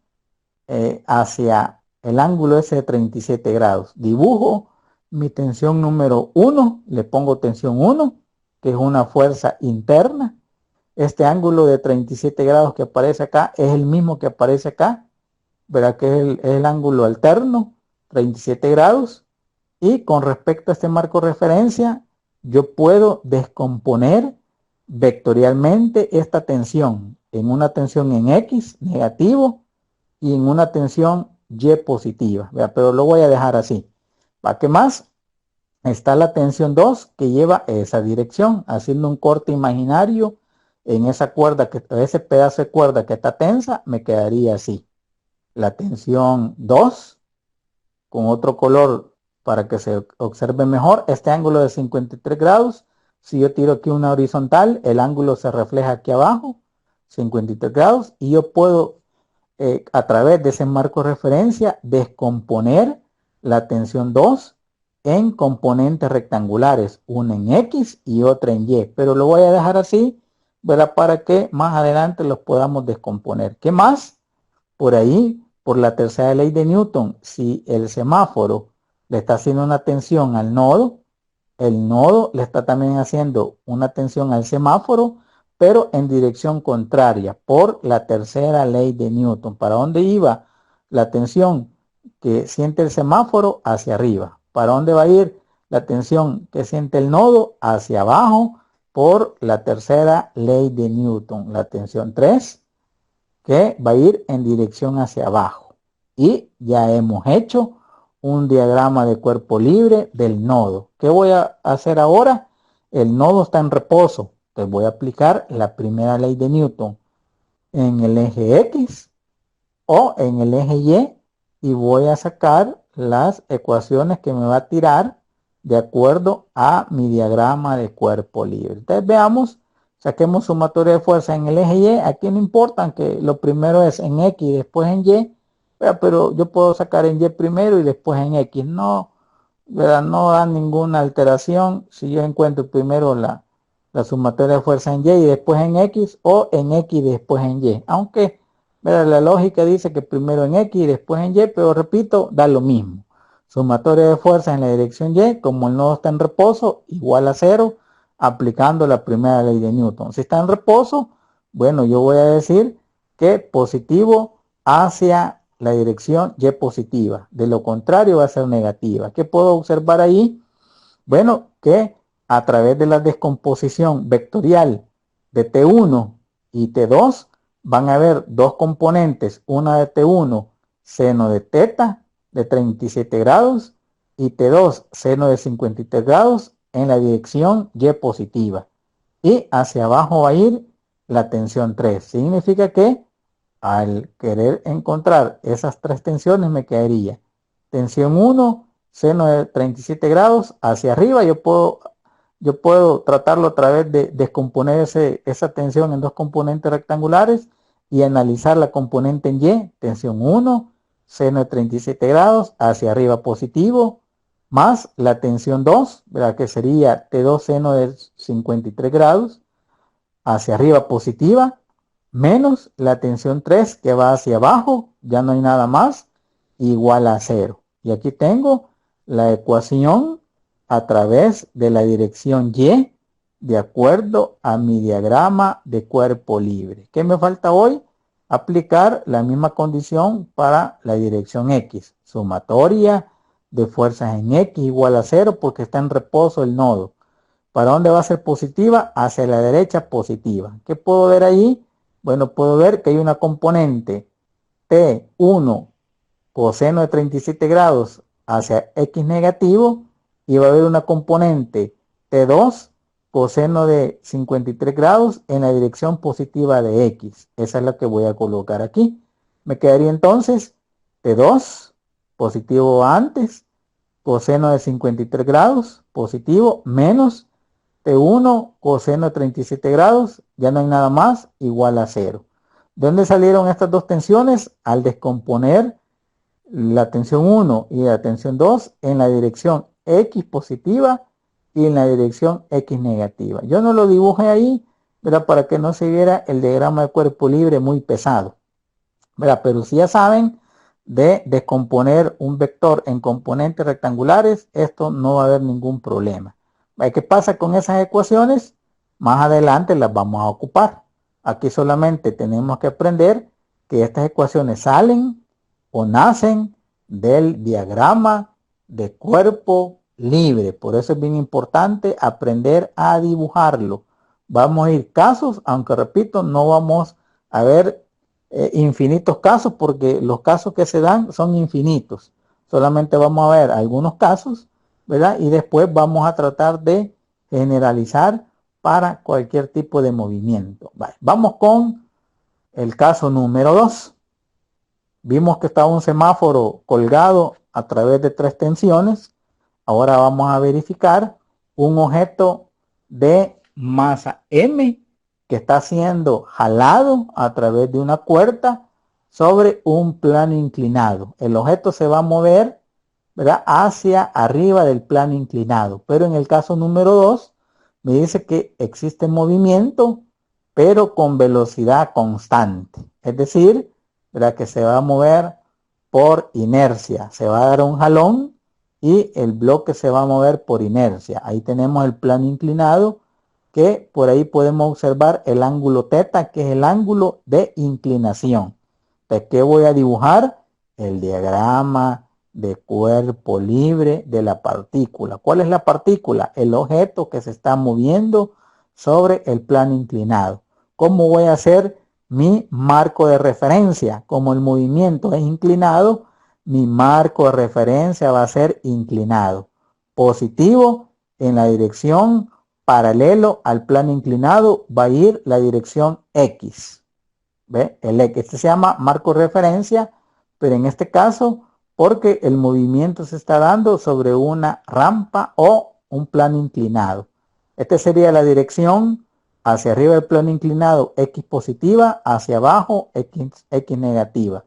hacia el ángulo ese de 37 grados. Dibujo mi tensión número 1, le pongo tensión 1, que es una fuerza interna. Este ángulo de 37 grados que aparece acá es el mismo que aparece acá, ¿verdad? Que es el ángulo alterno, 37 grados. Y con respecto a este marco de referencia, yo puedo descomponer vectorialmente esta tensión en una tensión en X negativo y en una tensión Y positiva, ¿verdad? Pero lo voy a dejar así. ¿Para qué más? Está la tensión 2 que lleva esa dirección, haciendo un corte imaginario en esa cuerda, ese pedazo de cuerda que está tensa, me quedaría así. La tensión 2 con otro color para que se observe mejor, este ángulo de 53 grados. Si yo tiro aquí una horizontal, el ángulo se refleja aquí abajo, 53 grados, y yo puedo a través de ese marco de referencia descomponer la tensión 2 en componentes rectangulares, una en X y otra en Y, pero lo voy a dejar así, ¿verdad? Para que más adelante los podamos descomponer. ¿Qué más? Por ahí, por la tercera ley de Newton, si el semáforo le está haciendo una tensión al nodo, el nodo le está también haciendo una tensión al semáforo, pero en dirección contraria, por la tercera ley de Newton. ¿Para dónde iba la tensión que siente el semáforo? Hacia arriba. ¿Para dónde va a ir la tensión que siente el nodo? Hacia abajo, por la tercera ley de Newton. La tensión 3, que va a ir en dirección hacia abajo. Y ya hemos hecho un diagrama de cuerpo libre del nodo. ¿Qué voy a hacer ahora? El nodo está en reposo. Entonces voy a aplicar la primera ley de Newton en el eje X o en el eje Y voy a sacar las ecuaciones que me va a tirar de acuerdo a mi diagrama de cuerpo libre. Entonces veamos, saquemos sumatoria de fuerza en el eje Y. Aquí no importa que lo primero es en X y después en Y, pero yo puedo sacar en Y primero y después en X. No, ¿verdad? No da ninguna alteración si yo encuentro primero la sumatoria de fuerza en Y y después en X, o en X y después en Y. Aunque, ¿verdad? La lógica dice que primero en X y después en Y, pero repito, da lo mismo. Sumatoria de fuerza en la dirección Y, como el nodo está en reposo, igual a 0, aplicando la primera ley de Newton. Si está en reposo, bueno, yo voy a decir que positivo hacia la dirección Y positiva. De lo contrario va a ser negativa. ¿Qué puedo observar ahí? Bueno, que a través de la descomposición vectorial de T1 y T2 van a haber dos componentes, una de T1 seno de teta de 37 grados y T2 seno de 53 grados en la dirección Y positiva. Y hacia abajo va a ir la tensión 3. Significa que al querer encontrar esas 3 tensiones me quedaría tensión 1, seno de 37 grados hacia arriba. Yo puedo yo puedo tratarlo a través de descomponer esa tensión en dos componentes rectangulares y analizar la componente en Y, tensión 1, seno de 37 grados, hacia arriba positivo, más la tensión 2, ¿verdad? Que sería T2 seno de 53 grados, hacia arriba positiva, menos la tensión 3 que va hacia abajo, ya no hay nada más, igual a 0. Y aquí tengo la ecuación a través de la dirección Y de acuerdo a mi diagrama de cuerpo libre. ¿Qué me falta hoy? Aplicar la misma condición para la dirección X. Sumatoria de fuerzas en X igual a 0 porque está en reposo el nodo. ¿Para dónde va a ser positiva? Hacia la derecha positiva. ¿Qué puedo ver ahí? Bueno, puedo ver que hay una componente T1 coseno de 37 grados hacia X negativo y va a haber una componente T2 coseno de 53 grados en la dirección positiva de X. Esa es la que voy a colocar aquí. Me quedaría entonces T2 positivo antes, coseno de 53 grados positivo menos T1 coseno de 37 grados, ya no hay nada más, igual a 0. ¿De dónde salieron estas dos tensiones? Al descomponer la tensión 1 y la tensión 2 en la dirección X positiva y en la dirección X negativa. Yo no lo dibujé ahí, ¿verdad? Para que no se viera el diagrama de cuerpo libre muy pesado, ¿verdad? Pero si ya saben de descomponer un vector en componentes rectangulares, esto no va a haber ningún problema. ¿Qué pasa con esas ecuaciones? Más adelante las vamos a ocupar. Aquí solamente tenemos que aprender que estas ecuaciones salen o nacen del diagrama de cuerpo libre. Por eso es bien importante aprender a dibujarlo. Vamos a ir casos, aunque repito, no vamos a ver infinitos casos porque los casos que se dan son infinitos. Solamente vamos a ver algunos casos, ¿verdad? Y después vamos a tratar de generalizar para cualquier tipo de movimiento. Vale. Vamos con el caso número 2. Vimos que estaba un semáforo colgado a través de 3 tensiones. Ahora vamos a verificar un objeto de masa M que está siendo jalado a través de una cuerda sobre un plano inclinado. El objeto se va a mover, ¿verdad?, hacia arriba del plano inclinado. Pero en el caso número 2 me dice que existe movimiento, pero con velocidad constante. Es decir, ¿verdad?, que se va a mover por inercia. Se va a dar un jalón y el bloque se va a mover por inercia. Ahí tenemos el plano inclinado, que por ahí podemos observar el ángulo teta, que es el ángulo de inclinación. ¿De qué voy a dibujar? El diagrama de cuerpo libre de la partícula. ¿Cuál es la partícula? El objeto que se está moviendo sobre el plano inclinado. ¿Cómo voy a hacer mi marco de referencia? Como el movimiento es inclinado, mi marco de referencia va a ser inclinado. Positivo en la dirección paralelo al plano inclinado va a ir la dirección X. ¿Ve? El X. Este se llama marco de referencia, pero en este caso porque el movimiento se está dando sobre una rampa o un plano inclinado. Esta sería la dirección hacia arriba del plano inclinado, X positiva, hacia abajo, X negativa.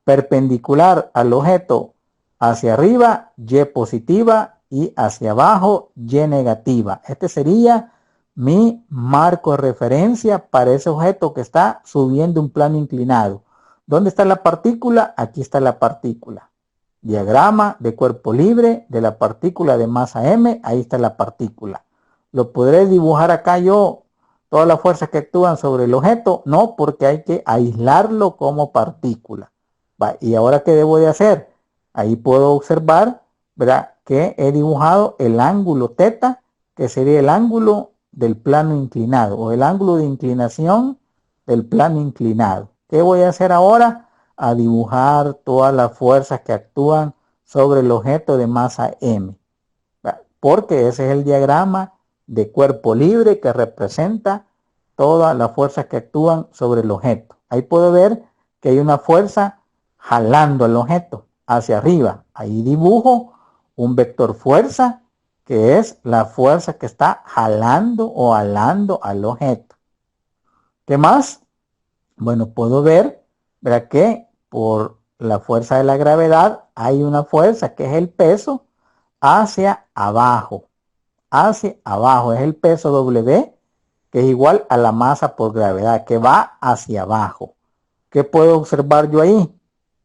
Perpendicular al objeto hacia arriba, Y positiva, y hacia abajo, Y negativa. Este sería mi marco de referencia para ese objeto que está subiendo un plano inclinado. ¿Dónde está la partícula? Aquí está la partícula. Diagrama de cuerpo libre de la partícula de masa M. Ahí está la partícula. ¿Lo podré dibujar acá yo? Todas las fuerzas que actúan sobre el objeto. No, porque hay que aislarlo como partícula. ¿Y ahora qué debo de hacer? Ahí puedo observar, ¿verdad?, que he dibujado el ángulo teta, que sería el ángulo del plano inclinado o el ángulo de inclinación del plano inclinado. ¿Qué voy a hacer ahora? A dibujar todas las fuerzas que actúan sobre el objeto de masa M. Porque ese es el diagrama de cuerpo libre que representa todas las fuerzas que actúan sobre el objeto. Ahí puedo ver que hay una fuerza jalando el objeto hacia arriba. Ahí dibujo un vector fuerza que es la fuerza que está jalando o alando al objeto. ¿Qué más? Bueno, puedo ver, ¿verdad?, que por la fuerza de la gravedad hay una fuerza que es el peso hacia abajo. Hacia abajo es el peso W, que es igual a la masa por gravedad, que va hacia abajo. ¿Qué puedo observar yo ahí?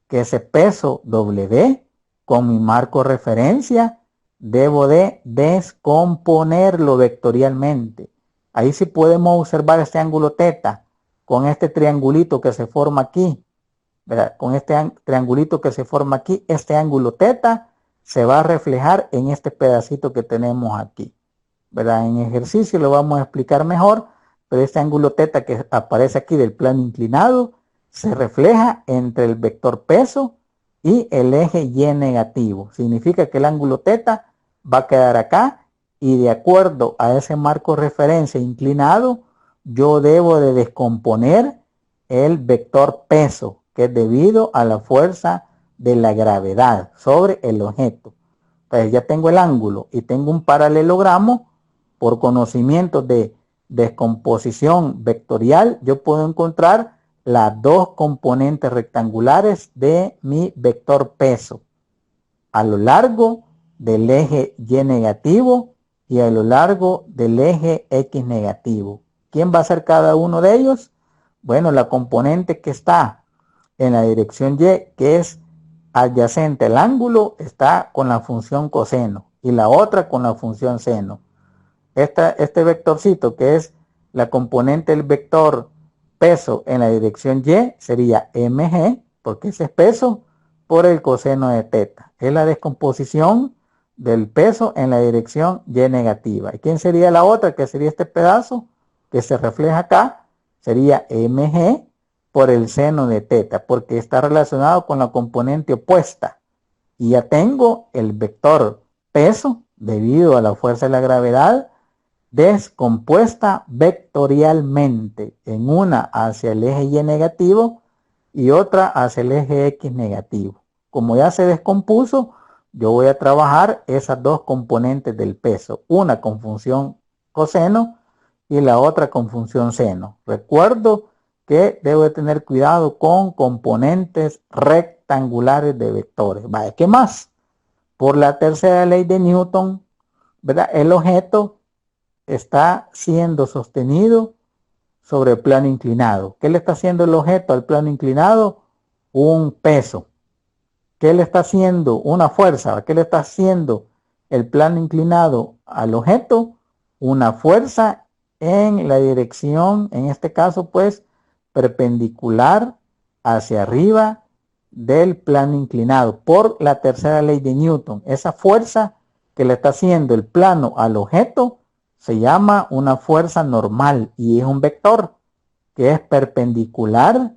Que ese peso W, con mi marco referencia, debo de descomponerlo vectorialmente. Ahí sí podemos observar este ángulo teta con este triangulito que se forma aquí, ¿verdad? Con este triangulito que se forma aquí, este ángulo teta se va a reflejar en este pedacito que tenemos aquí, ¿verdad? En ejercicio lo vamos a explicar mejor, pero este ángulo teta que aparece aquí del plano inclinado se refleja entre el vector peso y el eje Y negativo. Significa que el ángulo teta va a quedar acá y de acuerdo a ese marco referencia inclinado, yo debo de descomponer el vector peso, que es debido a la fuerza de la gravedad sobre el objeto. Entonces ya tengo el ángulo y tengo un paralelogramo. Por conocimiento de descomposición vectorial, yo puedo encontrar las dos componentes rectangulares de mi vector peso a lo largo del eje Y negativo y a lo largo del eje X negativo. ¿Quién va a ser cada uno de ellos? Bueno, la componente que está en la dirección Y, que es adyacente al ángulo, está con la función coseno y la otra con la función seno. Este vectorcito, que es la componente del vector peso en la dirección Y, sería mg, porque ese es peso, por el coseno de teta. Es la descomposición del peso en la dirección Y negativa. ¿Y quién sería la otra? Que sería este pedazo que se refleja acá. Sería mg por el seno de teta, porque está relacionado con la componente opuesta. Y ya tengo el vector peso, debido a la fuerza de la gravedad, descompuesta vectorialmente, en una hacia el eje Y negativo y otra hacia el eje X negativo. Como ya se descompuso, yo voy a trabajar esas dos componentes del peso, una con función coseno y la otra con función seno. Recuerdo que debo de tener cuidado con componentes rectangulares de vectores. Vale, ¿qué más? Por la tercera ley de Newton, ¿verdad?, el objeto está siendo sostenido sobre el plano inclinado. ¿Qué le está haciendo el objeto al plano inclinado? Un peso. ¿Qué le está haciendo? Una fuerza. ¿Qué le está haciendo el plano inclinado al objeto? Una fuerza en la dirección, en este caso pues, perpendicular hacia arriba del plano inclinado por la tercera ley de Newton. Esa fuerza que le está haciendo el plano al objeto se llama una fuerza normal y es un vector que es perpendicular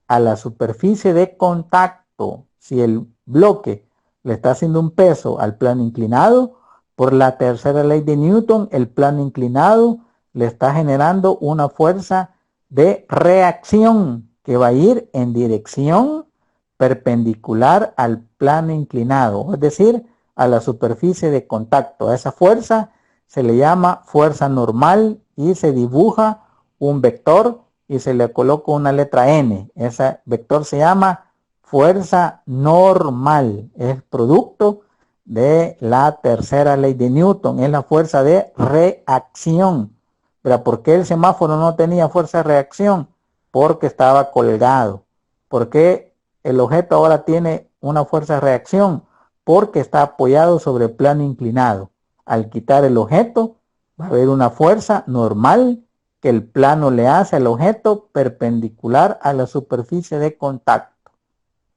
a la superficie de contacto. Si el bloque le está haciendo un peso al plano inclinado, por la tercera ley de Newton, el plano inclinado le está generando una fuerza de reacción que va a ir en dirección perpendicular al plano inclinado, es decir, a la superficie de contacto. A esa fuerza se le llama fuerza normal y se dibuja un vector y se le coloca una letra N. Ese vector se llama fuerza normal. Es producto de la tercera ley de Newton. Es la fuerza de reacción. ¿Pero por qué el semáforo no tenía fuerza de reacción? Porque estaba colgado. ¿Por qué el objeto ahora tiene una fuerza de reacción? Porque está apoyado sobre el plano inclinado. Al quitar el objeto, va a haber una fuerza normal que el plano le hace al objeto perpendicular a la superficie de contacto.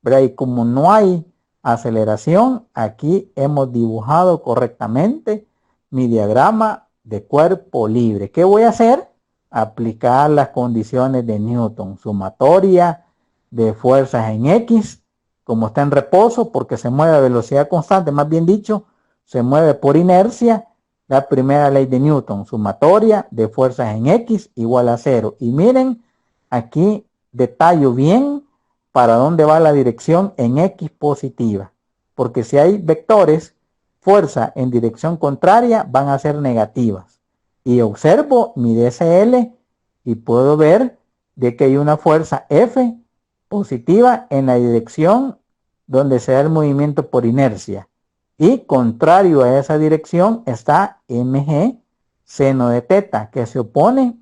¿Verdad? Y como no hay aceleración, aquí hemos dibujado correctamente mi diagrama de cuerpo libre. ¿Qué voy a hacer? Aplicar las condiciones de Newton, sumatoria de fuerzas en X, como está en reposo, porque se mueve a velocidad constante, más bien dicho, se mueve por inercia. La primera ley de Newton, sumatoria de fuerzas en X igual a 0. Y miren, aquí detallo bien para dónde va la dirección en X positiva. Porque si hay vectores fuerzas en dirección contraria van a ser negativas. Y observo mi DCL y puedo ver de que hay una fuerza F positiva en la dirección donde se da el movimiento por inercia. Y contrario a esa dirección está mg seno de teta, que se opone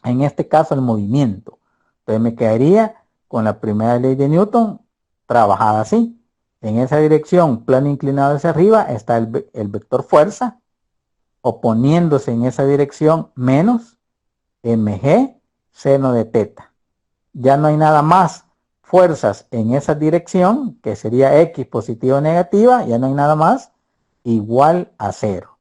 en este caso al movimiento. Entonces me quedaría con la primera ley de Newton trabajada así. En esa dirección, plano inclinado hacia arriba, está el vector fuerza, oponiéndose en esa dirección menos mg seno de teta. Ya no hay nada más fuerzas en esa dirección, que sería x positiva o negativa, ya no hay nada más, igual a 0.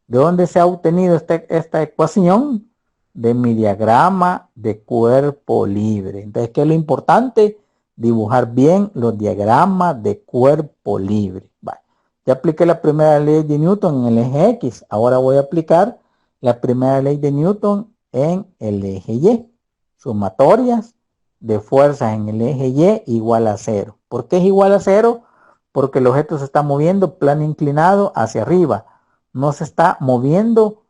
¿De dónde se ha obtenido esta ecuación? De mi diagrama de cuerpo libre. Entonces, ¿qué es lo importante? Dibujar bien los diagramas de cuerpo libre. Vale. Ya apliqué la primera ley de Newton en el eje X. Ahora voy a aplicar la primera ley de Newton en el eje Y. Sumatorias de fuerzas en el eje Y igual a 0. ¿Por qué es igual a 0? Porque el objeto se está moviendo plano inclinado hacia arriba. No se está moviendo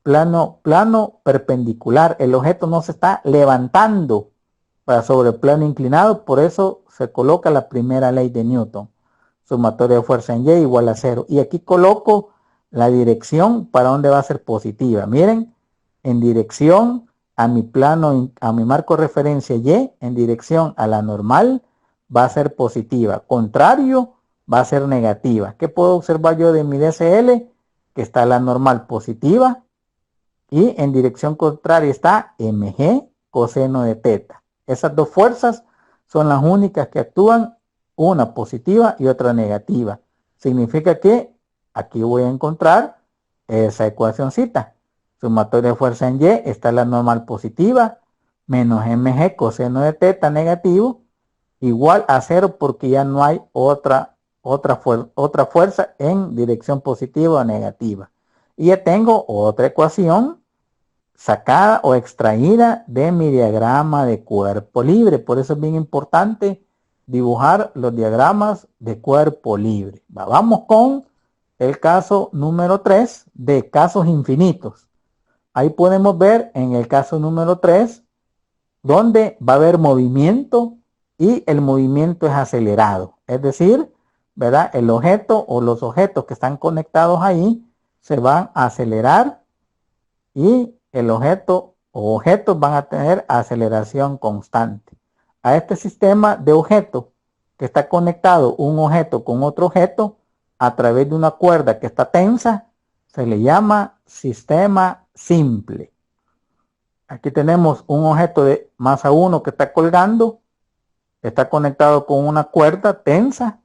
plano perpendicular. El objeto no se está levantando para sobre el plano inclinado. Por eso se coloca la primera ley de Newton. Sumatoria de fuerza en Y igual a 0. Y aquí coloco la dirección para donde va a ser positiva. Miren, en dirección a mi plano, a mi marco de referencia Y, en dirección a la normal, va a ser positiva. Contrario, va a ser negativa. ¿Qué puedo observar yo de mi DCL? Que está la normal positiva y en dirección contraria está mg coseno de teta. Esas dos fuerzas son las únicas que actúan, una positiva y otra negativa. Significa que aquí voy a encontrar esa ecuacióncita. Sumatoria de fuerza en Y está la normal positiva menos mg coseno de teta negativo igual a 0 porque ya no hay otra fuerza en dirección positiva o negativa. Y ya tengo otra ecuación sacada o extraída de mi diagrama de cuerpo libre. Por eso es bien importante dibujar los diagramas de cuerpo libre. Vamos con el caso número 3 de casos infinitos. Ahí podemos ver en el caso número 3 donde va a haber movimiento y el movimiento es acelerado. Es decir, ¿verdad? El objeto o los objetos que están conectados ahí se van a acelerar y el objeto o objetos van a tener aceleración constante. A este sistema de objetos que está conectado un objeto con otro objeto a través de una cuerda que está tensa, se le llama sistema simple. Aquí tenemos un objeto de masa 1 que está colgando, está conectado con una cuerda tensa.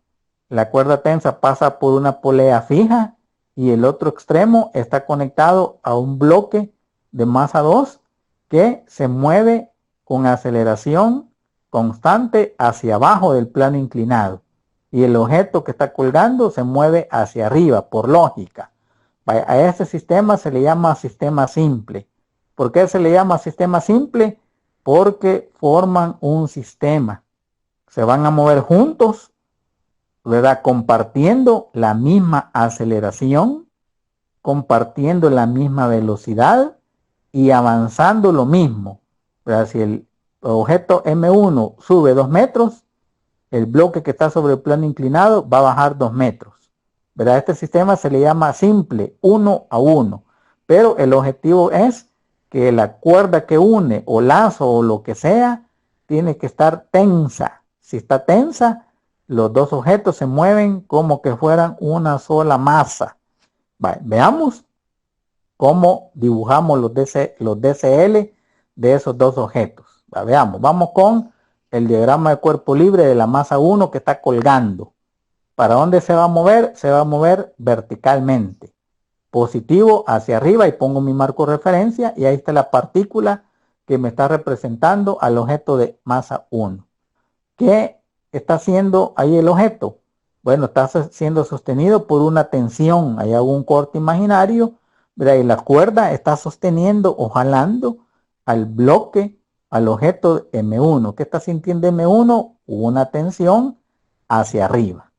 La cuerda tensa pasa por una polea fija y el otro extremo está conectado a un bloque de masa 2 que se mueve con aceleración constante hacia abajo del plano inclinado. Y el objeto que está colgando se mueve hacia arriba, por lógica. A este sistema se le llama sistema simple. ¿Por qué se le llama sistema simple? Porque forman un sistema. Se van a mover juntos, ¿verdad? Compartiendo la misma aceleración, compartiendo la misma velocidad y avanzando lo mismo. ¿Verdad? Si el objeto M1 sube 2 metros, el bloque que está sobre el plano inclinado va a bajar 2 metros. ¿Verdad? Este sistema se le llama simple, 1 a 1. Pero el objetivo es que la cuerda que une o lazo o lo que sea tiene que estar tensa. Si está tensa, los dos objetos se mueven como que fueran una sola masa. Vale, veamos cómo dibujamos los DCL de esos dos objetos. Vale, veamos, vamos con el diagrama de cuerpo libre de la masa 1 que está colgando. ¿Para dónde se va a mover? Se va a mover verticalmente. Positivo hacia arriba y pongo mi marco de referencia y ahí está la partícula que me está representando al objeto de masa 1. ¿Qué está haciendo ahí el objeto? Bueno, está siendo sostenido por una tensión. Hay algún corte imaginario, ¿verdad? Y la cuerda está sosteniendo o jalando al bloque, al objeto M1. ¿Qué está sintiendo M1? Una tensión hacia arriba.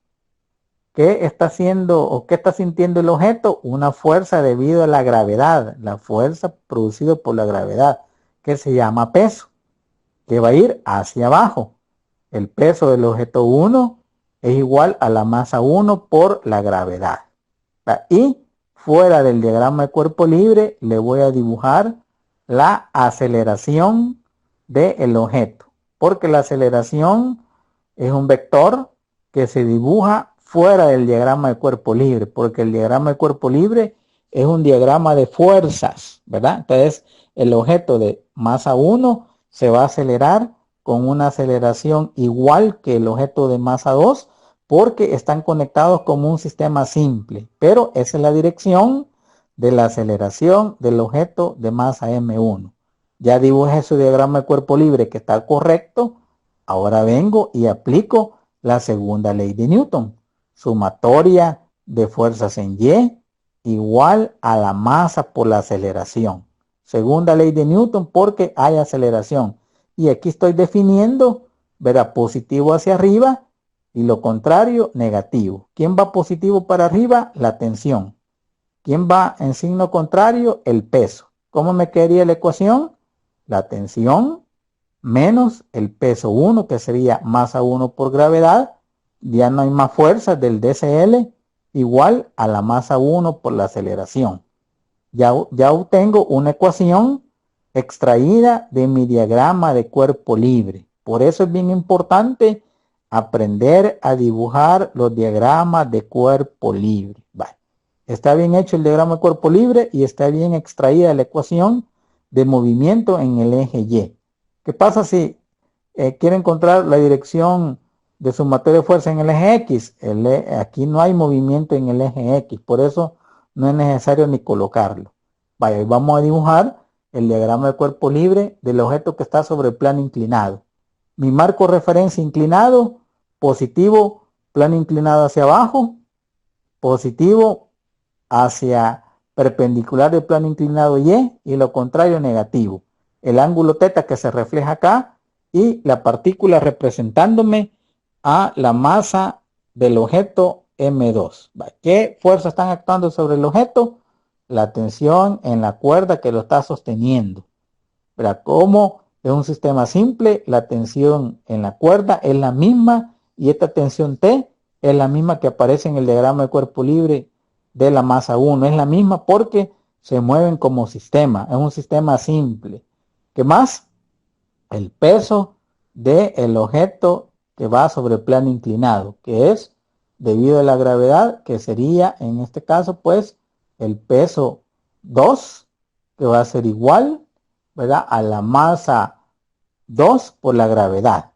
¿qué está haciendo o qué está sintiendo el objeto? Una fuerza debido a la gravedad, la fuerza producida por la gravedad, que se llama peso, que va a ir hacia abajo. El peso del objeto 1 es igual a la masa 1 por la gravedad. Y fuera del diagrama de cuerpo libre le voy a dibujar la aceleración del objeto, porque la aceleración es un vector que se dibuja fuera del diagrama de cuerpo libre, porque el diagrama de cuerpo libre es un diagrama de fuerzas, ¿verdad? Entonces, el objeto de masa 1 se va a acelerar con una aceleración igual que el objeto de masa 2, porque están conectados como un sistema simple, pero esa es la dirección de la aceleración del objeto de masa M1. Ya dibujé su diagrama de cuerpo libre que está correcto. Ahora vengo y aplico la segunda ley de Newton. Sumatoria de fuerzas en Y igual a la masa por la aceleración. Segunda ley de Newton porque hay aceleración. Y aquí estoy definiendo, verá, positivo hacia arriba y lo contrario, negativo. ¿Quién va positivo para arriba? La tensión. ¿Quién va en signo contrario? El peso. ¿Cómo me quedaría la ecuación? La tensión menos el peso 1, que sería masa 1 por gravedad. Ya no hay más fuerza del DCL igual a la masa 1 por la aceleración. Ya obtengo una ecuación extraída de mi diagrama de cuerpo libre. Por eso es bien importante aprender a dibujar los diagramas de cuerpo libre. Vale. Está bien hecho el diagrama de cuerpo libre y está bien extraída la ecuación de movimiento en el eje Y. ¿Qué pasa si quiero encontrar la dirección de sumatoria de fuerza en el eje X? Aquí no hay movimiento en el eje X, por eso no es necesario ni colocarlo. Vaya, y vamos a dibujar el diagrama de cuerpo libre del objeto que está sobre el plano inclinado. Mi marco referencia inclinado, positivo, plano inclinado hacia abajo, positivo hacia perpendicular del plano inclinado Y y lo contrario negativo. El ángulo θ que se refleja acá y la partícula representándome a la masa del objeto M2. ¿Qué fuerzas están actuando sobre el objeto? La tensión en la cuerda que lo está sosteniendo. Como es un sistema simple, la tensión en la cuerda es la misma y esta tensión T es la misma que aparece en el diagrama de cuerpo libre de la masa 1. Es la misma porque se mueven como sistema. Es un sistema simple. ¿Qué más? El peso del objeto que va sobre el plano inclinado, que es debido a la gravedad, que sería en este caso pues el peso 2, que va a ser igual, ¿verdad?, a la masa 2 por la gravedad.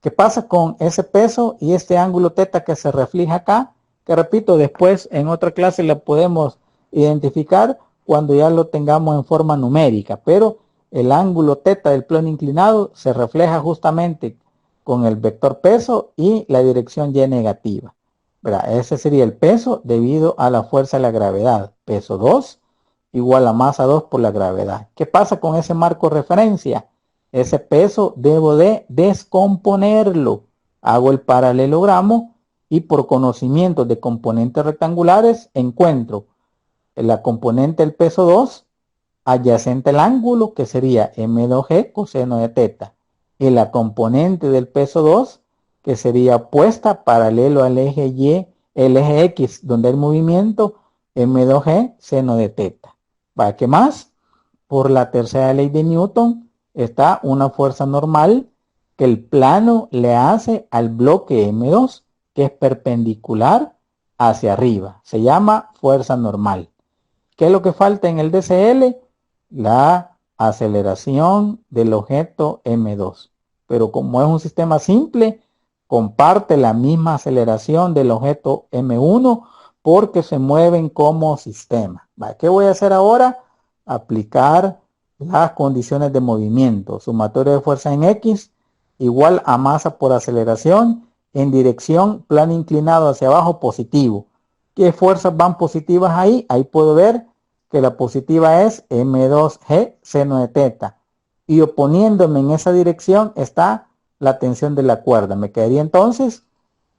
¿Qué pasa con ese peso y este ángulo θ que se refleja acá? Que repito, después en otra clase lo podemos identificar cuando ya lo tengamos en forma numérica, pero el ángulo θ del plano inclinado se refleja justamente con el vector peso y la dirección Y negativa. ¿Verdad? Ese sería el peso debido a la fuerza de la gravedad. Peso 2 igual a masa 2 por la gravedad. ¿Qué pasa con ese marco de referencia? Ese peso debo de descomponerlo. Hago el paralelogramo y por conocimiento de componentes rectangulares encuentro la componente del peso 2 adyacente al ángulo, que sería M2G coseno de θ, y la componente del peso 2 que sería opuesta paralelo al eje Y, el eje X donde hay movimiento, M2G seno de θ. ¿Para qué más? Por la tercera ley de Newton está una fuerza normal que el plano le hace al bloque M2, que es perpendicular hacia arriba. Se llama fuerza normal. ¿Qué es lo que falta en el DCL? La aceleración del objeto M2. Pero como es un sistema simple, comparte la misma aceleración del objeto M1 porque se mueven como sistema. ¿Qué voy a hacer ahora? Aplicar las condiciones de movimiento. Sumatoria de fuerza en X igual a masa por aceleración en dirección plano inclinado hacia abajo positivo. ¿Qué fuerzas van positivas ahí? Ahí puedo ver que la positiva es M2G seno de θ. Y oponiéndome en esa dirección está la tensión de la cuerda. Me quedaría entonces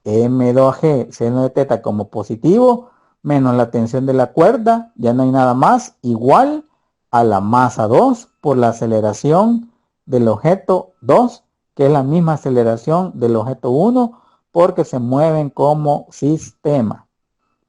M2G seno de teta como positivo, menos la tensión de la cuerda, ya no hay nada más, igual a la masa 2 por la aceleración del objeto 2, que es la misma aceleración del objeto 1, porque se mueven como sistema.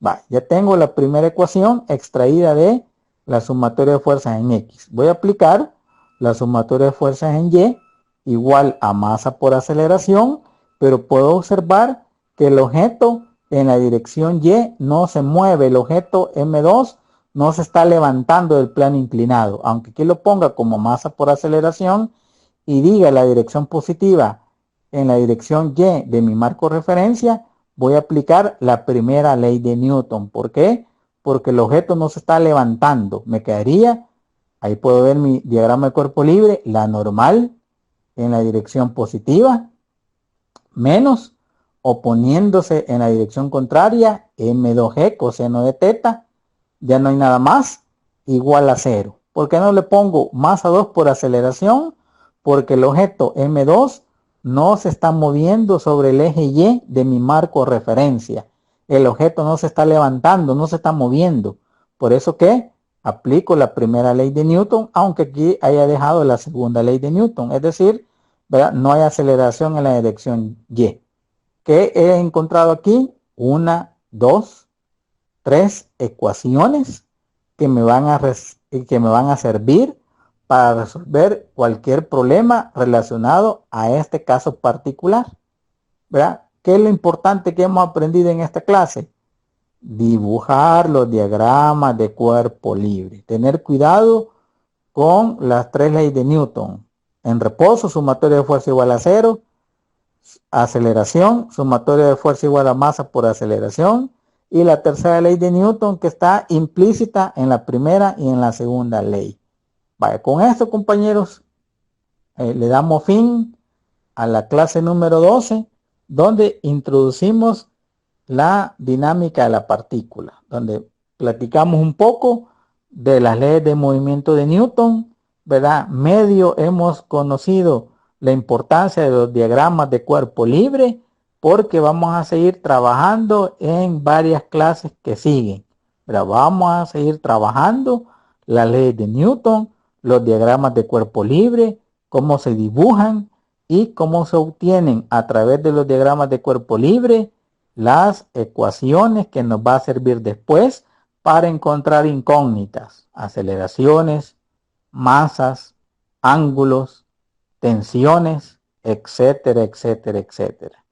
Va, ya tengo la primera ecuación extraída de la sumatoria de fuerzas en X. Voy a aplicar la sumatoria de fuerzas en Y igual a masa por aceleración, pero puedo observar que el objeto en la dirección Y no se mueve. El objeto M2 no se está levantando del plano inclinado. Aunque aquí lo ponga como masa por aceleración y diga la dirección positiva en la dirección Y de mi marco de referencia, voy a aplicar la primera ley de Newton. ¿Por qué? Porque el objeto no se está levantando. Me quedaría, ahí puedo ver mi diagrama de cuerpo libre, la normal en la dirección positiva, menos, oponiéndose en la dirección contraria, M2G coseno de teta, ya no hay nada más, igual a 0. ¿Por qué no le pongo masa 2 por aceleración? Porque el objeto M2 no se está moviendo sobre el eje Y de mi marco de referencia. El objeto no se está levantando, no se está moviendo. Por eso que aplico la primera ley de Newton, aunque aquí haya dejado la segunda ley de Newton. Es decir, ¿verdad? No hay aceleración en la dirección Y. ¿Qué he encontrado aquí? 1, 2, 3 ecuaciones que me van a servir para resolver cualquier problema relacionado a este caso particular, ¿verdad? ¿Qué es lo importante que hemos aprendido en esta clase? Dibujar los diagramas de cuerpo libre. Tener cuidado con las 3 leyes de Newton. En reposo, sumatoria de fuerza igual a 0. Aceleración, sumatoria de fuerza igual a masa por aceleración. Y la tercera ley de Newton, que está implícita en la primera y en la segunda ley. Vaya, con esto, compañeros, le damos fin a la clase número 12, donde introducimos la dinámica de la partícula, donde platicamos un poco de las leyes de movimiento de Newton, ¿verdad? Medio hemos conocido la importancia de los diagramas de cuerpo libre, porque vamos a seguir trabajando en varias clases que siguen, ¿verdad? Vamos a seguir trabajando las leyes de Newton, los diagramas de cuerpo libre, cómo se dibujan y cómo se obtienen a través de los diagramas de cuerpo libre las ecuaciones que nos va a servir después para encontrar incógnitas, aceleraciones, masas, ángulos, tensiones, etcétera, etcétera, etcétera.